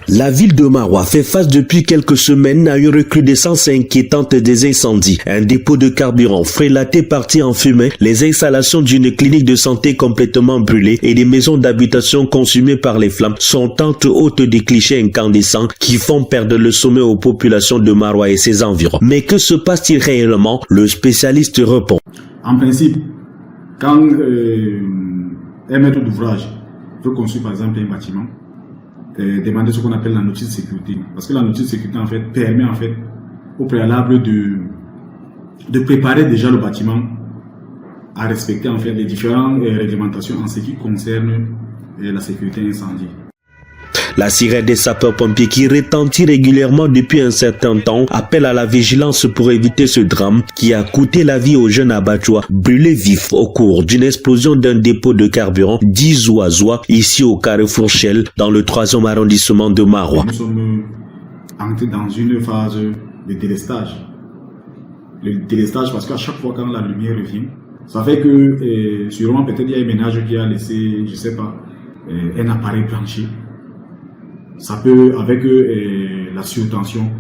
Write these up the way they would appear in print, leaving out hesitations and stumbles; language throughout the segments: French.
La ville de Maroua fait face depuis quelques semaines à une recrudescence inquiétante des incendies. Un dépôt de carburant frélaté parti en fumée, les installations d'une clinique de santé complètement brûlée et des maisons d'habitation consumées par les flammes sont entre autres des clichés incandescents qui font perdre le sommeil aux populations de Maroua et ses environs. Mais que se passe-t-il réellement? Le spécialiste répond. En principe, quand un maître d'ouvrage veut construire par exemple un bâtiment, demander ce qu'on appelle la notice de sécurité. Parce que la notice de sécurité en fait permet en fait au préalable de préparer déjà le bâtiment à respecter en fait les différentes réglementations en ce qui concerne la sécurité incendie. La sirène des sapeurs-pompiers qui retentit régulièrement depuis un certain temps appelle à la vigilance pour éviter ce drame qui a coûté la vie au jeune abattoir brûlé vif au cours d'une explosion d'un dépôt de carburant d'Izouazoua ici au Carrefour Shell dans le 3e arrondissement de Maroua. Nous sommes entrés dans une phase de délestage. Le délestage parce qu'à chaque fois quand la lumière revient, ça fait que sûrement peut-être il y a un ménage qui a laissé, je sais pas, un appareil branché. Ça peut, avec la surtension,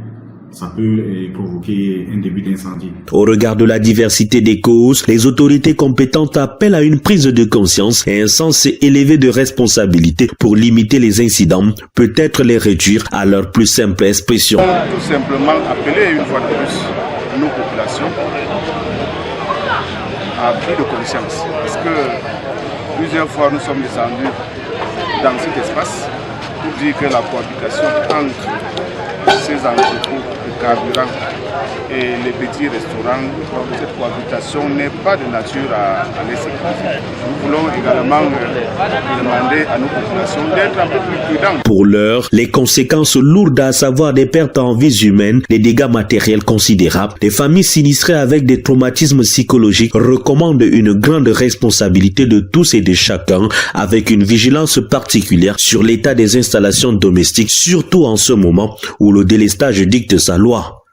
ça peut provoquer un début d'incendie. Au regard de la diversité des causes, les autorités compétentes appellent à une prise de conscience et un sens élevé de responsabilité pour limiter les incidents, peut-être les réduire à leur plus simple expression. Tout simplement appeler une fois de plus nos populations à prise de conscience. Parce que plusieurs fois nous sommes descendus dans cet espace pour dire que la cohabitation entre ces entrepôts de carburant et les petits restaurants, cette cohabitation n'est pas de nature à les sécuriser. Nous voulons également demander à nos populations d'être un peu plus prudents. Pour l'heure, les conséquences lourdes, à savoir des pertes en vies humaines, des dégâts matériels considérables, des familles sinistrées avec des traumatismes psychologiques recommandent une grande responsabilité de tous et de chacun, avec une vigilance particulière sur l'état des installations domestiques, surtout en ce moment où le délestage dicte sa loi.